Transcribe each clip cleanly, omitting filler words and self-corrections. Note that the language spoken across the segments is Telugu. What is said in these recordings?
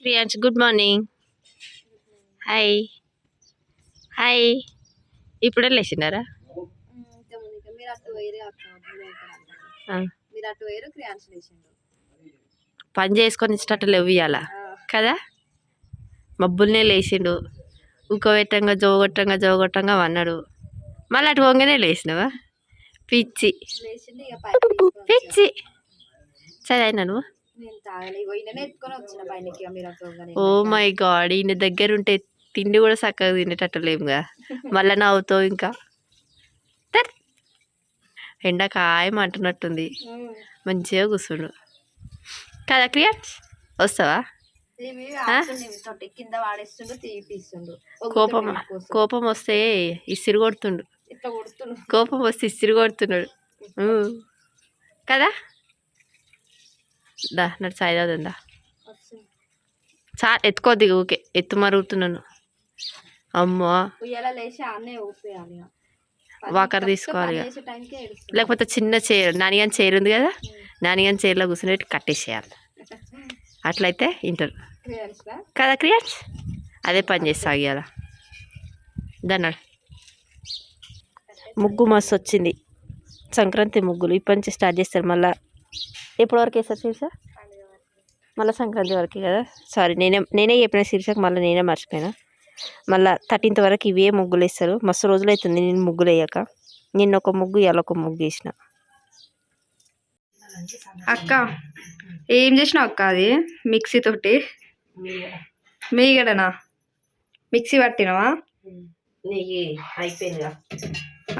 Priyansh good morning. Hi hi. ఇప్పుడే లేచినారా? పని చేసుకొని ఇష్టట లేవు ఇవాళ కదా. మబ్బుల్నే లేచిండు, ఉక్కబెట్టంగా జోగొట్టంగా అన్నాడు. మళ్ళీ అటు పోగానే లేచినావా? పిచ్చి పిచ్చి. చదివినా నువ్వు? ఓ మై గాడ్, ఈయన దగ్గర ఉంటే తిండి కూడా చక్కగా తినేటట్టులేముగా. మళ్ళీ నవ్వుతావు ఇంకా. ఎండ ఖాయం అంటున్నట్టుంది. మంచిగా కూర్చుండు కదా. క్రియాన్స్ వస్తావా? కోపం వస్తే ఇసిరి కొడుతుండు. కోపం వస్తే ఇసిరి కొడుతున్నాడు కదా. దా నన్ను సాయి అవుతుందా? ఎత్తుకోద్ది ఊకే ఎత్తు మరుగుతున్నాను. అమ్మో, వాకర్ తీసుకోవాలి లేకపోతే చిన్న చైర్, నానిగాని చైర్ ఉంది కదా, నానిగాని చైర్లో కూర్చుని కట్టేసేయాలి. అట్లయితే వింటారు కదా క్రియాన్స్. అదే పని చేస్తా ఇవాళ. దన్నాడు ముగ్గు మస్తు వచ్చింది. సంక్రాంతి ముగ్గులు ఇప్పటి నుంచి స్టార్ట్ చేస్తారు. మళ్ళీ ఎప్పటి వరకు వేస్తారు శీర్ష? మళ్ళీ సంక్రాంతి వరకు కదా. సారీ, నేనే చెప్పిన శీర్షకు, మళ్ళీ నేనే మర్చిపోయినా. మళ్ళీ 13th వరకు ఇవే ముగ్గులు వేస్తారు. మస్తు రోజులు అవుతుంది నేను ముగ్గులు వేయక. నిన్న ఒక ముగ్గు, ఇవాళ ఒక ముగ్గు వేసిన. అక్క ఏం చేసినావు అక్క? అది మిక్సీ తోటి మీగడనా? మిక్సీ పట్టినావా? నెయ్యి అయిపోయిందిగా.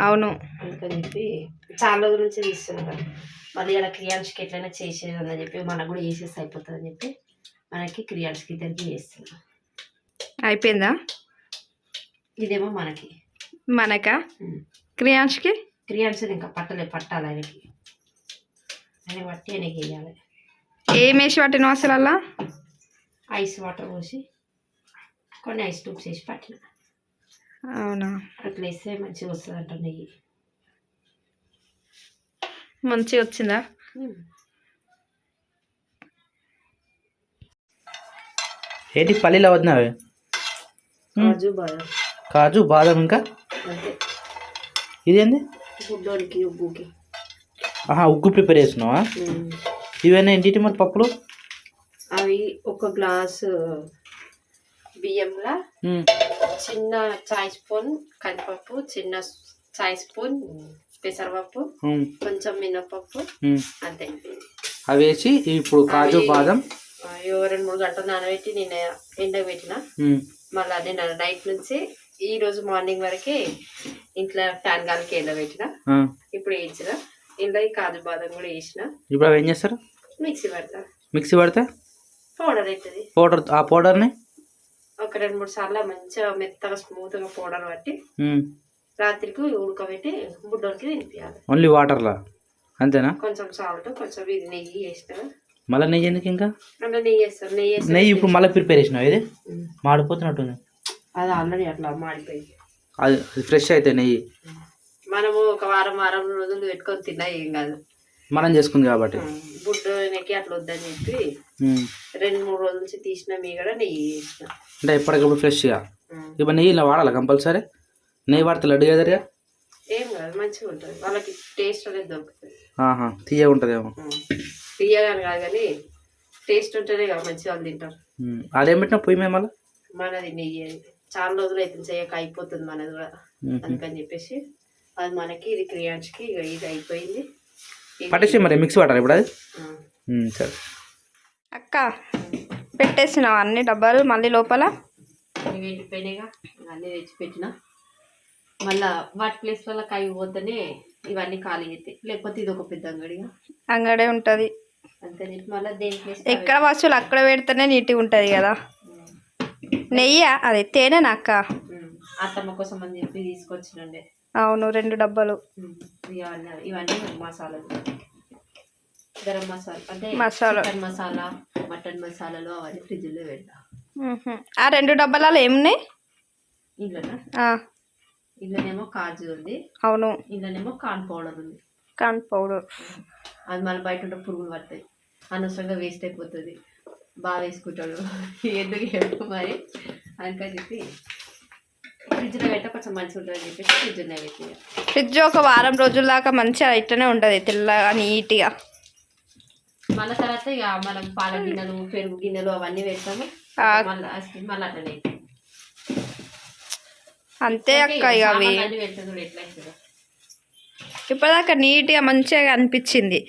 అవును, అందుకని చెప్పి చాలా రోజుల నుంచి తీస్తున్నా. మళ్ళీ ఇలా క్రియాన్స్కి ఎట్లయినా చేసేది అని చెప్పి మనకు కూడా చేసేసి అయిపోతుంది అని చెప్పి మనకి క్రియాన్స్కి ఇద్దరికి చేస్తున్నా. అయిపోయిందా? ఇదేమో మనకా? క్రియాన్స్కి ఇంకా పట్టాలి ఆయనకి. ఆయన పట్టి ఆయనకి వేయాలి. ఏం వేసి పట్టినావు అసలు? అలా ఐస్ వాటర్ పోసి కొన్ని ఐస్ ట్యూబ్స్ వేసి పట్టిన. అవునా? అట్లా వేస్తే మంచిగా వస్తుంది అంట నెయ్యి. మంచిగా వచ్చిందా? ఏంటి పల్లీలు అవుతున్నావే? కాజు బాదం ఇంకా ఇదేంది? ఉగ్గుకి. ఉగ్గు ప్రిపేర్ చేస్తున్నావా? ఇవన్నీ ఏంటి మరి పప్పులు? అవి ఒక గ్లాసు బియ్యంలో చిన్న చాయ్ స్పూన్ కందిపప్పు, చిన్న చాయ్ స్పూన్ పెసరపప్పు, కొంచెం మినపప్పు, అంతే. అవి వేసి ఇప్పుడు కాజు బాదం 2-3 గంటలు నానబెట్టి నేను ఎండకు పెట్టిన. మళ్ళీ అదే నైట్ నుంచి ఈ రోజు మార్నింగ్ వరకే ఇంట్లో ఫ్యాన్ గాలికి ఎండబెట్టిన. ఇప్పుడు వేయించిన ఇంట్లో కాజు బాదం కూడా వేసిన. ఇప్పుడు ఏం చేస్తారు? మిక్సీ పడితే పౌడర్ అవుతుంది. ఆ పౌడర్ని ఒక 2-3 సార్లు మంచిగా మెత్తగా స్మూత్గా పౌడర్ పట్టి రాత్రికి ఉడకబెట్టి బుడ్డోనికి తినిపించాలి. ఓన్లీ వాటర్లా అంతేనా? కొంచెం సాల్ట్, కొంచెం ఇది నెయ్యి వేస్తాను. మళ్ళీ నెయ్యి ఎందుకు? ఇంకా అంటే నెయ్యి వేస్తాను. నెయ్యి ఇప్పుడు మళ్ళీ ప్రిపేర్ చేసినావు? ఇది మాడిపోతున్నట్టుంది. అది ఆల్రెడీ అట్లా మాడిపోయింది. అది ఫ్రెష్ అయితే నెయ్యి మనము ఒక వారం రోజులు పెట్టుకొని తిన్నా ఏం కాదు, మనం చేసుకుంది కాబట్టి. బుడ్డోనికి అట్లా వద్దని చెప్పి 2-3 రోజుల నుంచి తీసిన మీగడ నెయ్యి వేసిన. అంటే ఎప్పటికప్పుడు ఫ్రెష్గా. ఇప్పుడు నెయ్యి ఇలా వాడాలి కంపల్సరీ? నెయ్యి వాడితే లడ్డు కదరిగా? ఏం కాదు, మంచిగా ఉంటుంది. వాళ్ళకి టేస్ట్ అనేది దొరుకుతుంది. తీయగా ఉంటుందేమో. తీయగాని కాదు కానీ టేస్ట్ ఉంటేనే కదా మంచిగా వాళ్ళు తింటారు. అదేం పెట్టినా పొయ్యి మేము మళ్ళీ మనది నెయ్యి చాలా రోజులు అయితే చేయక అయిపోతుంది మనది కూడా. అందుకని చెప్పేసి అది మనకి, ఇది క్రియాన్స్కి. ఇది అయిపోయింది. పట్టేసి మరి మిక్సీ పట్టాలి ఇప్పుడు అది. సరే అక్క, పెట్టేసినావు అన్ని డబ్బాలు మళ్ళీ లోపల? ఇవి ఎండిపోయినాయిగా, అన్నీ తెచ్చిపెట్టిన. మళ్ళీ వాటి ప్లేస్లలో అవి పోతేనే ఇవన్నీ ఖాళీ అవుతాయి, లేకపోతే ఇది ఒక పెద్ద అంగడే ఉంటుంది. అంతే. మళ్ళీ దేని ప్లేస్ ఎక్కడ వస్తువులు అక్కడ పెడితేనే నీట్గా ఉంటుంది కదా. నెయ్యి అదే తేనెనా అక్క? అత్తమ్మ కోసం అని చెప్పి తీసుకొచ్చినండే. అవును, 2 డబ్బాలు. ఇవన్నీ మసాలాలు, గరం మసాలా అంటే చికెన్ మసాలా, మటన్ మసాలాలు అవన్నీ ఫ్రిడ్జ్లో పెడతా. ఆ 2 డబ్బాలలో ఏమున్నాయి? ఇందులోనేమో కాజు ఉంది. అవును. ఇందులోనేమో కార్న్ పౌడర్ ఉంది. కార్న్ పౌడర్ అది మళ్ళీ బయట ఉంటే పురుగులు పడతాయి, అనవసరంగా వేస్ట్ అయిపోతుంది. బాగా వేసుకుంటాడు ఎందుకు చెప్పు మరి అందుకని చెప్పి ఫ్రిడ్జ్లో పెట్టా కొంచెం మంచిగా ఉంటుందని చెప్పేసి ఫ్రిడ్జ్లో పెట్టి ఫ్రిడ్జ్ ఒక వారం రోజుల దాకా మంచిగా ఇట్లనే ఉంటుంది తెల్లగా నీట్గా. మళ్ళీ తర్వాత ఇక మనం పాల గిన్నెలు పెరుగు గిన్నెలు అవన్నీ పెడతాము మళ్ళీ మళ్ళీ అట్లనే అంతే అక్క. ఇక అవి అన్నీ పెడతాం చూడు ఎట్లా అవుతుందో. ఇప్పటిదాకా నీట్గా మంచిగా అనిపించింది.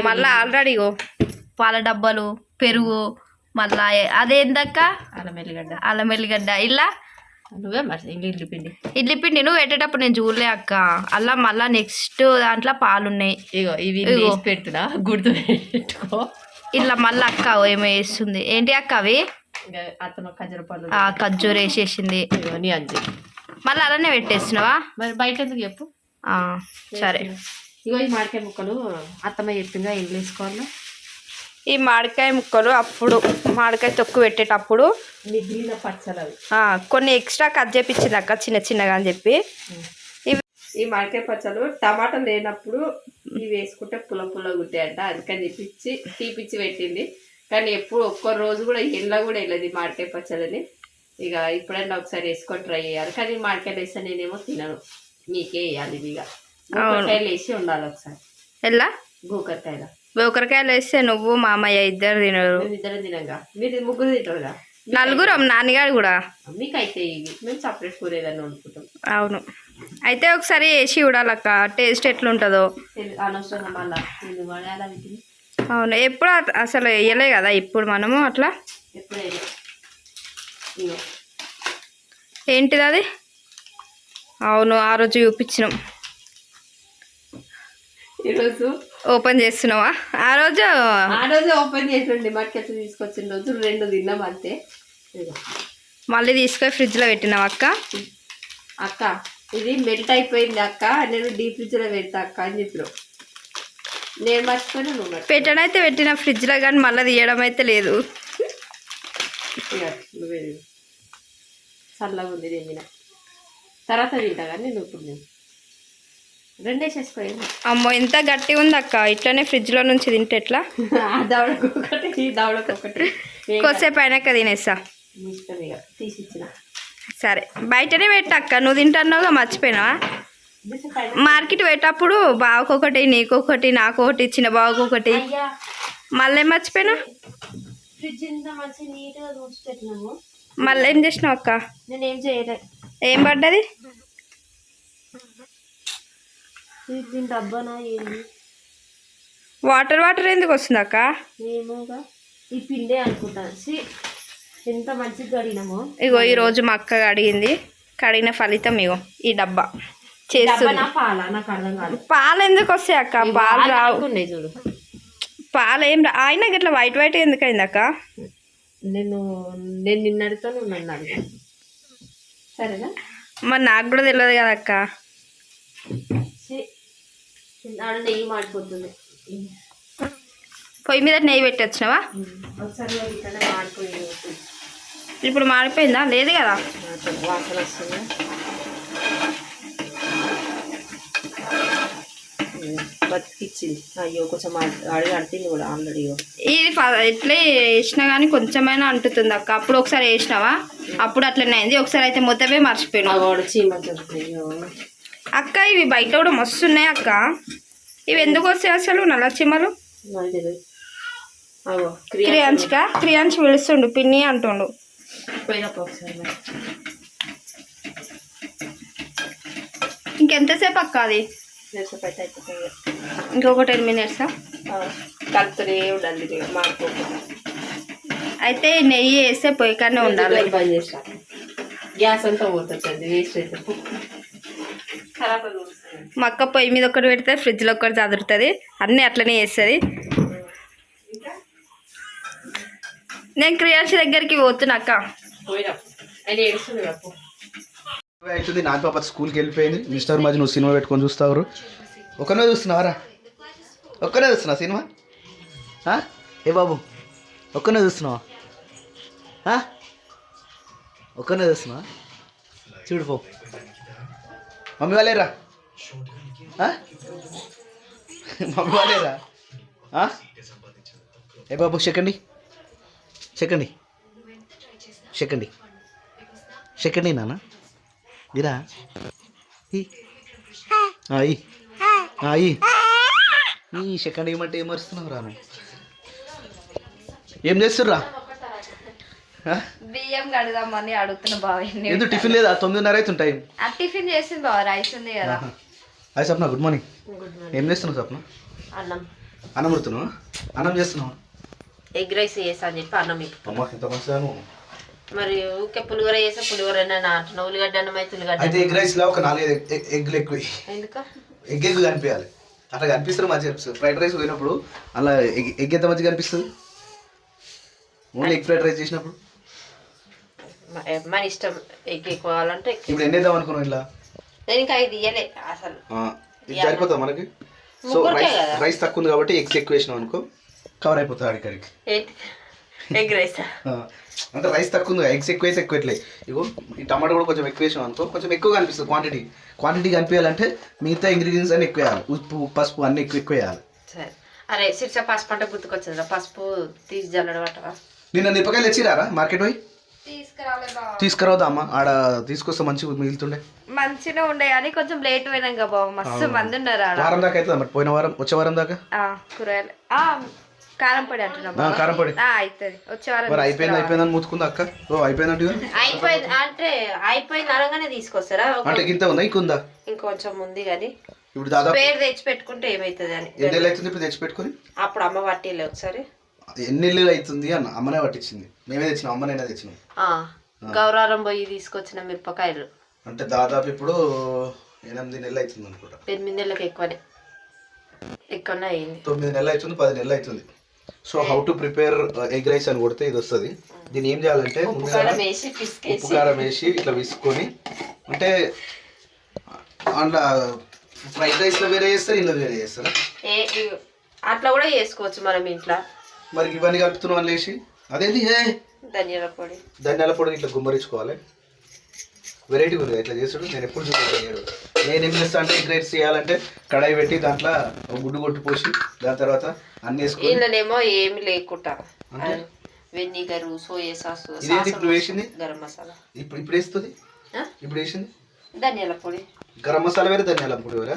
మళ్ళీ ఆల్రెడీ పాల డబ్బాలు పెరుగు మళ్ళా అదేందక్క అల్లం ఎల్లిగడ్డ ఇలా నువ్వే మరి ఇడ్లీ పిండి నువ్వు పెట్టేటప్పుడు నేను చూడలే అక్క. అలా మళ్ళా నెక్స్ట్ దాంట్లో పాలు ఉన్నాయి. ఇగో ఇవి పెడుతున్నా గుర్తు పెట్టుకో. ఇలా మళ్ళీ అక్క ఏమో వేస్తుంది. ఏంటి అక్క అవి? అత్తమ్మ ఖర్జూర పళ్ళు ఖర్జూర వేసేసింది. నీ అంజి మళ్ళీ అలానే పెట్టేస్తున్నావా? మరి బయట ఎందుకు చెప్పు. సరే ఇగో ఈ మామిడికాయ ముక్కలు అత్తమ్మ చెప్పిందా ఇంట్లో వేసుకోవాలా. ఈ మామిడికాయ ముక్కలు అప్పుడు మామిడికాయ తొక్కు పెట్టేటప్పుడు మిగిలిన పచ్చలు అవి కొన్ని ఎక్స్ట్రా కట్ చేపించింది అక్క చిన్న చిన్నగా అని చెప్పి. ఈ మామిడికాయ పచ్చలు టమాటా లేనప్పుడు ఇవి వేసుకుంటే పుల్ల పుల్ల గుట్టాయంట అందుకని చెప్పి తీపిచ్చి పెట్టింది. కానీ ఎప్పుడు ఒక్క రోజు కూడా ఎండ్లో కూడా వెళ్ళదు ఈ మామిడికాయ పచ్చలని. ఇక ఇప్పుడైనా ఒకసారి వేసుకొని ట్రై చేయాలి. కానీ మామిడికాయలు వేస్తే నేనేమో తినను, మీకే వేయాలి. ఇక గోకరకాయలు వేసి ఉండాలి ఒకసారి. ఎలా గోకరకాయలు వేస్తే నువ్వు మామయ్య ఇద్దరు తినరు. ఇద్దరు తినంగా, మీరు ముగ్గురు తింటారుగా. నలుగురం, నాన్నగారు కూడా. మీకు అయితే ఇవి మేము సపరేట్ కూర ఏదైనా వండుకుంటాం. అవును, అయితే ఒకసారి వేసి చూడాలక్క టేస్ట్ ఎట్లుంటుందో. అనవసరంగా మళ్ళీ వడాలా. అవును, ఎప్పుడు అసలు వేయలే కదా ఇప్పుడు మనము అట్లా. ఎప్పుడైనా ఏంటిది అది? అవును, ఆ రోజు చూపించినాం. ఈరోజు ఓపెన్ చేస్తున్నావా? ఆ రోజు ఓపెన్ చేసిండి మట్కెట్లు తీసుకొచ్చిన రోజు 2 తిన్నాం అంతే. మళ్ళీ తీసుకొని ఫ్రిడ్జ్లో పెట్టినావు అక్క. అక్క ఇది మెల్ట్ అయిపోయింది అక్క, నేను డీప్ ఫ్రిడ్జ్లో పెడతా అక్క అని చెప్పినావు. నేను మర్చిపోయినా నువ్వు పెట్టడం అయితే పెట్టిన ఫ్రిడ్జ్లో, కానీ మళ్ళీ తీయడం అయితే లేదు. నువ్వే చల్లగా ఉంది తిన్న తర్వాత తింటా కానీ నువ్వు ఇప్పుడు నేను 2 వేసేసుకోవాలి. అమ్మో ఎంత గట్టిగా ఉంది అక్క, ఇట్లనే ఫ్రిడ్జ్లో నుంచి తింటే ఎట్లా? దవడకొకటి దవడకొకటి కొద్దిసేపు అయినాక తినేస్తా. ఇష్టం ఇక తీసిచ్చిన. సరే బయటనే పెట్టక్క, నువ్వు తింటున్నావుగా మర్చిపోయినావా? మార్కెట్ పెట్టేటప్పుడు బావకొకటి నీకొకటి నాకొకటి చిన్న బావకొకటి మళ్ళీ మర్చిపోయినా. ఫ్రిడ్జ్ ఇంత మంచి నీట్గా చూసిపెట్టినాము. మళ్ళీ ఏం చేసినావు అక్క? నేనేం చేయలేదు. ఏం పడ్డది? దీని డబ్బానా ఏంది? వాటర్ ఎందుకు వస్తుంది అక్క? ఏమోగా ఈ పిండే అనుకుంటాను. ఎంత మంచిగా కడిగినామో. ఇగో ఈరోజు మా అక్క కడిగింది, కడిగిన ఫలితం ఇగో ఈ డబ్బా చేస్తున్నా. పాలా నాకు అర్థం కాదు. పాలు ఎందుకు వస్తాయి అక్క? పాలు రావు చూడు. పాలు ఏం రా అయినా ఇట్లా వైట్ ఎందుకు అయింది అక్క? నేను నిన్నడితో నన్ను అడిగా. సరేనా? మరి నాకు కూడా తెలియదు కదా అక్క. నెయ్యి మాడిపోతుంది. పొయ్యి మీద నెయ్యి పెట్టి వచ్చినావా? ఒకసారి మాడిపోయింది. ఇప్పుడు మాడిపోయిందా? లేదు కదా, వాసన వస్తుంది. బతికిచ్చింది. అయ్యో కొంచెం అడిగి అంటుంది కూడా ఆల్రెడీ. ఇది ఇట్లే వేసినా కానీ కొంచెమైనా అంటుతుంది అక్క. అప్పుడు ఒకసారి వేసినావా, అప్పుడు అట్లనే అయింది. ఒకసారి అయితే మొత్తమే మర్చిపోయినా. అక్క ఇవి బయట కూడా మస్తు ఉన్నాయి అక్క. ఇవి ఎందుకు వస్తాయి అసలు నల్ల చీమలు? క్రియాంశ్ పిలుస్తుండు, పిన్ని అంటుండు. ఇంకెంతసేపు అక్క అది? ఇంకొక 10 minutes కలుపుతూనే ఉండాలి మాడిపోకుండా. అయితే నెయ్యి వేస్తే పొయ్యి కానీ ఉండాలి. బంద్ చేస్తా, గ్యాస్ అంతా పోతుంది వేస్ట్ అయితే. మా అక్క పొయ్యి మీద ఒకటి పెడితే ఫ్రిడ్జ్లో ఒకటి చదురుతుంది, అన్నీ అట్లనే చేస్తుంది. నేను క్రియాన్షి దగ్గరికి పోతున్నా అక్క. అవుతుంది నాకు పాప స్కూల్కి వెళ్ళిపోయింది. మిస్టర్ మధ్య నువ్వు సినిమా పెట్టుకొని చూస్తావు. ఒక్కనే చూస్తున్నావారా? ఒక్కనే చూస్తున్నావా సినిమా? ఏ బాబు ఒక్కనే చూస్తున్నావా? ఒక్కనే చూస్తున్నావా? చూడు పో, మమ్మీ వాళ్ళేరా? మమ్మీ వాళ్ళేరా? ఏ బాబు సెకండ్ చెక్కండి చెక్కండి చెక్కండి నాన్న ఇరా ఈ సెకండ్ ఏమంటే ఏం మరుస్తున్నావు రాను ఏం చేస్తుర్రా బియ్యం కడదామని అడుగుతున్నా బావ ఎందుకు టిఫిన్ లేదా 9:30 అవుతుంటాయి టిఫిన్ చేసింది బావ రైస్ ఉంది కదా హాయ్ సప్న గుడ్ మార్నింగ్ ఏం చేస్తున్నావు సప్న అన్నం అన్నం ఉడుతున్నావు అన్నం చేస్తున్నావు ఎగ్ రైస్ చేసా అని చెప్పి అన్నం అమ్మ ఎంత మంచిదాను మరి ఊకే పులిహోర చేసా పులిహోర అంటున్నా ఉల్లిగడ్డ అన్నం అయితే ఉల్లిగడ్డ అయితే ఎగ్ రైస్లో ఒక 4 ఎగ్గులు ఎక్కువ ఎందుకు ఎగ్ కనిపించాలి అట్లా కనిపిస్తారు మంచిగా ఫ్రైడ్ రైస్ పోయినప్పుడు అలా ఎగ్ ఎంత మంచిగా కనిపిస్తుంది ఓన్లీ ఎగ్ ఫ్రైడ్ రైస్ చేసినప్పుడు మన ఇష్టం ఎగ్ ఎక్కువ కావాలంటే ఇప్పుడు ఎన్ని వేద్దాం అనుకున్నాం ఇట్లా నేను ఇంకా ఇది ఇయ్యలే అసలు ఇది సరిపోతా మనకి సో రైస్ తక్కువ ఉంది కాబట్టి ఎగ్స్ ఎక్కువ వేసినాం అనుకో కవర్ అయిపోతుంది అడికడికి ఏంటి ఎగ్ రైస్ అంటే రైస్ తక్కువ ఉంది ఎగ్స్ ఎక్కువ వేసి ఎక్కువ ఎట్లే ఇగో ఈ టమాటో కూడా కొంచెం ఎక్కువ వేసినాం అనుకో కొంచెం ఎక్కువ కనిపిస్తుంది క్వాంటిటీ కనిపించాలంటే మిగతా ఇంగ్రీడియంట్స్ అన్ని ఎక్కువ వేయాలి ఉప్పు పసుపు అన్ని ఎక్కువ వేయాలి సరే అరే శిర్ష పసుపు అంటే గుర్తుకొచ్చిందిరా పసుపు తీసి జల్లడం అంటవా నిన్న మిరపకాయలు తెచ్చిరారా మార్కెట్ పోయి తీసుకురావద్దా అమ్మ ఆడ తీసుకొస్తే మంచిగా మిగులుతుండే మంచిగా ఉండే కానీ కొంచెం లేట్ పోయినాం కదా బావ మస్తు మంది ఉన్నారు ఆడ వారం దాకా అవుతుంది మరి పోయిన వారం వచ్చే వారం దాకా కూరగాయలు కారం పొడి అంటున్నా కారం పొడి అవుతుంది వచ్చే వారం మరి అయిపోయిందని మూతుకుందా అక్క ఓ అయిపోయిందంటే అయిపోయింది అంటే అయిపోయింది అనగానే తీసుకొస్తారా అంటే ఇంత ఉందా ఇంకుందా ఇంకొంచెం ఉంది కానీ ఇప్పుడు దాదాపు పేరు తెచ్చి పెట్టుకుంటే ఏమవుతుంది అని ఎన్ని నెలలు అవుతుంది ఇప్పుడు తెచ్చి పెట్టుకుని అప్పుడు అమ్మ పట్టిలే ఒకసారి ఎన్ని నెలలు అవుతుంది అన్న అమ్మనే పట్టించింది మేమే తెచ్చినాం అమ్మనైనా తెచ్చినాం గౌరారం పోయి తీసుకొచ్చిన మిరపకాయలు అంటే దాదాపు ఇప్పుడు 8 నెలలు అవుతుంది అనుకుంటా 8 నెలలకు ఎక్కువనే అయింది 9 నెలలు అవుతుంది 10 నెలలు అవుతుంది so how to prepare egg rice అని కొడితే ఇది వస్తుంది దీన్ని ఏం చేయాలంటే ఉప్పు కారం వేసి ఇట్లా విసుకొని అంటే అందులో ఫ్రైడ్ రైస్లో వేరే చేస్తారు ఇంట్లో వేరే చేస్తారా అట్లా కూడా చేసుకోవచ్చు మనం ఇంట్లో మరి ఇవన్నీ కలుపుతున్నాం అని లేచి అదేంటి ధనియాల పొడి ఇట్లా గుమ్మరించుకోవాలి వెరైటీ ఉంది ఇట్లా చేస్తాడు నేను ఎప్పుడు చూసాను నేను ఏం చేస్తాను అంటే ఎగ్ రైస్ చేయాలంటే కడాయి పెట్టి దాంట్లో గుడ్డు కొట్టి పోసి దాని తర్వాత అన్ని వేసుకొని ఇందులోనేమో ఏమి లేకుండా వెనిగర్ సోయా సాస్ ఇప్పుడు వేసింది గరం మసాలా ఇప్పుడు వేస్తుంది ఇప్పుడు వేసింది ధనియాల పొడి గరం మసాలా వేరే ధనియాల పొడి వేరే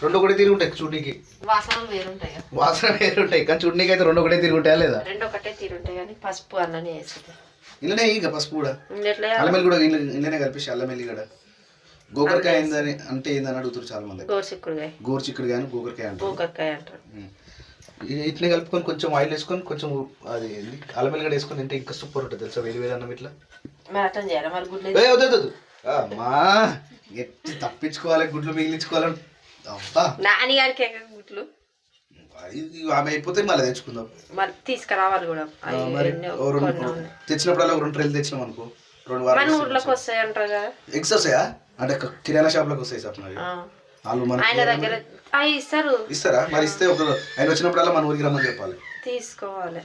రెండు ఒకటే తిరిగి ఉంటాయి చూడీకి వాసన వేరుంటాయి కానీ చూడనీకి అయితే రెండు ఒకటే తిరిగి ఉంటాయా లేదా రెండు ఒకటే తిరుగుంటాయి కానీ పసుపు అన్ననే వేస్తుంది ఇల్లనే ఇక పసుపు కూడా అల్లమెల్లి కూడా ఇల్లనే కలిపి అల్లమెల్లి కూడా గోకరకాయ ఏందని అంటే ఏందని అడుగుతారు చాలా మంది గోరుచిక్కుడుకాయ అని గోకరకాయ అంటారు ఇట్లనే కలుపుకొని కొంచెం ఆయిల్ వేసుకొని కొంచెం అది అల్లమెల్లి కూడా వేసుకొని తింటే ఇంకా సూపర్ ఉంటుంది తెలుసా వేడి వేడి అన్నం ఇట్లా వద్దు మా ఎట్టి తప్పించుకోవాలి గుడ్లు మిగిలించుకోవాలని నాని గారికి గుడ్లు ఆమె అయిపోతే మళ్ళీ తెచ్చుకుందాం మరి తీసుకురావాలి కూడా తెచ్చినప్పుడల్లా 2 ట్రైలు తెచ్చినాం అనుకో 2 మన ఊర్లోకి వస్తాయి అంటారు కదా ఎగ్స్ వస్తాయా అంటే కిరాణా షాప్ లోకి వస్తాయి సార్ వాళ్ళు మన ఆయన దగ్గర ఇస్తారా మరి ఇస్తే ఒక ఆయన వచ్చినప్పుడల్లా మన ఊరికి రమ్మని చెప్పాలి తీసుకోవాలి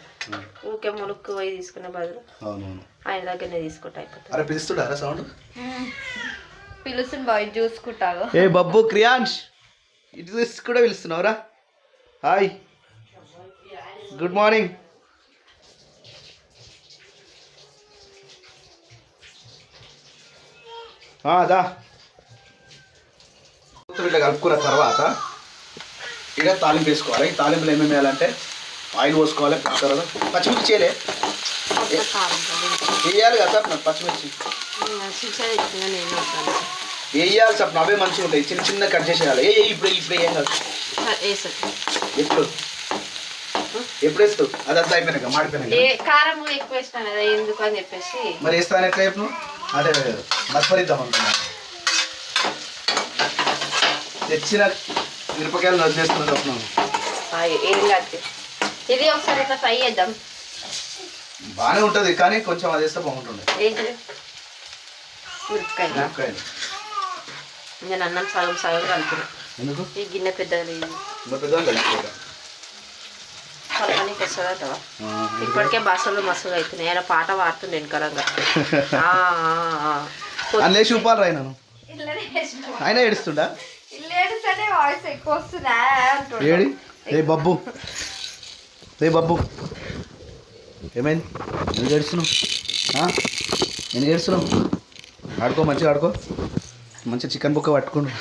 ఊకే ములుక్కు పోయి తీసుకునే బదులు అవునవును ఆయన దగ్గరనే తీసుకుంటా అయిపోతుంది అరే పిలుస్తుండారా సౌండ్ పిలుస్తుంది బాయ్ చూసుకుంటావు ఏ బబ్బు క్రియాంష్ ఇటు కూడా పిలుస్తున్నావురా హాయ్ గుడ్ మార్నింగ్ దా ఇట్లా కలుపుకున్న తర్వాత ఇక తాలింపు వేసుకోవాలి ఈ తాలింపులు ఏమేమి వేయాలంటే ఆయిల్ పోసుకోవాలి తర్వాత పచ్చిమిర్చి చేయలే వేయాలి కదా సార్ నాకు పచ్చిమిర్చి వేయాలి సార్ అవే మంచిగా ఉంటాయి చిన్న చిన్న కట్ చేసేయాలి ఇప్పుడు ఏం కాదు ఎప్పుడు వేస్తావు అదంతా అయిపోయినాక మాడిపోయినాక కారం ఎక్కువ వేస్తాను కదా ఎందుకు అని చెప్పేసి మరి వేస్తాను ఎట్లా చెప్పు అదే మస్మరిద్దాం అనుకున్నా తెచ్చిన మిరపకాయలు వదిలేసుకుని చెప్తున్నాను ఏం కాదు ఇది ఒకసారి ఇట్లా ఫ్రై చేద్దాం బాగానే ఉంటుంది కానీ కొంచెం అది వేస్తే బాగుంటుంది ఏంటిది మిరపకాయలు నేను అన్నం సగం సగం కలుపుతున్నా ఎందుకు ఈ గిన్నె పెద్దగా పెద్దగా కలిసిపోతా కలపనికి వస్తుందటవా ఇప్పటికే బస్సులు మస్తుగా అవుతున్నాయి ఆయన పాట పాడుతుండే వెనకరంగా అన్నీ చూపాలి రా నన్ను ఆయన ఏడుస్తుండా వాయిస్ ఎక్కువ వస్తుందా ఏడి ఏ బబ్బు ఏమైంది? ఎందుకు ఏడుస్తున్నావు? ఎందుకు ఏడుస్తున్నావు? ఆడుకో, మంచిగా ఆడుకో, మంచిగా చికెన్ బుక్క పట్టుకోండు.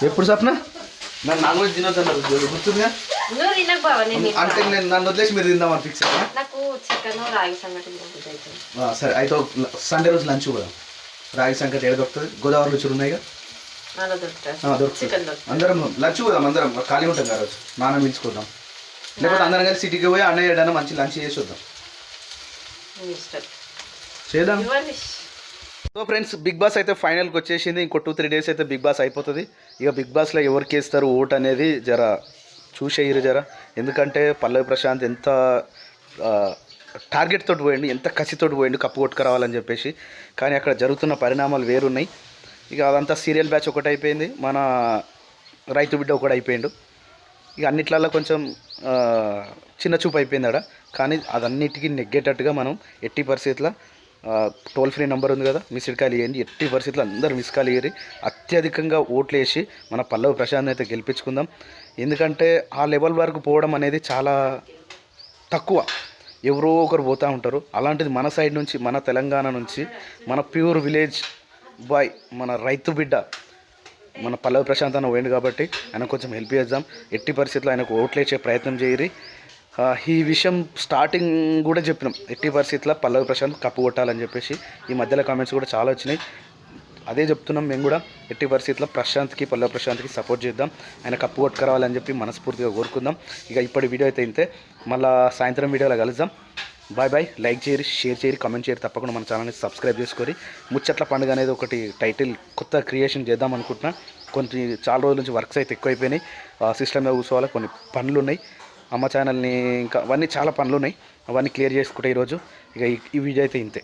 ఎప్పుడు సప్న నాకు నాన్ వెజ్ తినొద్దన్నారు గుర్తుందిగా? నువ్వు తినకు బావ, నేను అంటే నేను నన్ను వదిలేసి మీరు తిందామని ఫిక్స్ అయ్యా. నాకు చికెన్ రాగి సంగటి తినబుద్ధి. సరే అయితే సండే రోజు లంచ్ కూడా రాగి సంగతి ఏడ దొరుకుతుంది? గోదావరి రుచులు ఉన్నాయిగా, అలా దొరుకుతుంది. దొరుకుతుంది. చికెన్ దొరుకుతుంది. అందరం లంచ్ పోదాం, అందరం ఖాళీ ఉంటాం కదా రోజు, నాన్న పిలుచుకుందాం. లేకపోతే అందరం కలిసి సిటీకి పోయి అన్నయ్య ఏడైనా మంచి లంచ్ చేసి వద్దాం. నీ ఇష్టం. చేద్దాం. Your wish. So friends, Bigg Boss అయితే ఫైనల్కి వచ్చేసింది. ఇంకో 2-3 డేస్ అయితే బిగ్ బాస్ అయిపోతుంది. ఇక బిగ్ బాస్లో ఎవరికి వేస్తారు ఓట్ అనేది జర చూసేయరు జర. ఎందుకంటే పల్లవి ప్రశాంత్ ఎంత టార్గెట్ తోటి పోయిండు, ఎంత కసితోటి పోయిండు కప్పు కొట్టుకురావాలని చెప్పేసి. కానీ అక్కడ జరుగుతున్న పరిణామాలు వేరున్నాయి. ఇక అదంతా సీరియల్ బ్యాచ్ ఒకటి అయిపోయింది, మన రైతు బిడ్డ ఒకటి అయిపోయిండు. ఇక అన్నిట్లలో కొంచెం చిన్న చూపు అయిపోయింది అక్కడ. కానీ అదన్నిటికీ నెగ్గేటట్టుగా మనం ఎట్టి పరిస్థితుల్లో టోల్ ఫ్రీ నెంబర్ ఉంది కదా, మిస్డ్ కాల్ ఇవ్వండి. ఎట్టి పరిస్థితుల్లో అందరూ మిస్ కాల్ ఇవ్వరి. అత్యధికంగా ఓట్లు వేసి మన పల్లవి ప్రశాంత్ అయితే గెలిపించుకుందాం. ఎందుకంటే ఆ లెవెల్ వరకు పోవడం అనేది చాలా తక్కువ, ఎవరో ఒకరు పోతూ ఉంటారు. అలాంటిది మన సైడ్ నుంచి, మన తెలంగాణ నుంచి, మన ప్యూర్ విలేజ్ బాయ్, మన రైతు బిడ్డ మన పల్లవి ప్రశాంత్ అన్న పోయిండు కాబట్టి ఆయన కొంచెం హెల్ప్ చేద్దాం. ఎట్టి పరిస్థితుల్లో ఆయనకు ఓట్లు వేసే ప్రయత్నం చేయరి. ఈ విషయం స్టార్టింగ్ కూడా చెప్పినాం, ఎట్టి పరిస్థితుల్లో పల్లవి ప్రశాంత్ కప్పు కొట్టాలని చెప్పేసి. ఈ మధ్యలో కామెంట్స్ కూడా చాలా వచ్చినాయి, అదే చెప్తున్నాం మేము కూడా. ఎట్టి పరిస్థితుల్లో ప్రశాంత్కి, పల్లవి ప్రశాంత్కి సపోర్ట్ చేద్దాం, ఆయన కప్పు కొట్టుకురావాలని చెప్పి మనస్ఫూర్తిగా కోరుకుందాం. ఇక ఇప్పటి వీడియో అయితే ఇంతే, మళ్ళీ సాయంత్రం వీడియోలో కలుద్దాం. Bye bye. లైక్ చేయరు, షేర్ చేయరు, కామెంట్ చేయరు. తప్పకుండా మన ఛానల్ని సబ్స్క్రైబ్ చేసుకొని ముచ్చట్ల పండుగ అనేది ఒకటి టైటిల్ కొత్త క్రియేషన్ చేద్దాం అనుకుంటున్నా. చాలా రోజుల నుంచి వర్క్స్ అయితే ఎక్కువైపోయినాయి, సిస్టమ్ మీద కూర్చోవాలి, కొన్ని పనులు ఉన్నాయి అమ్మ ఛానల్ని, ఇంకా అవన్నీ చాలా పనులు ఉన్నాయి, అవన్నీ క్లియర్ చేసుకుంటే ఈరోజు. ఇక ఈ వీడియో అయితే ఇంతే.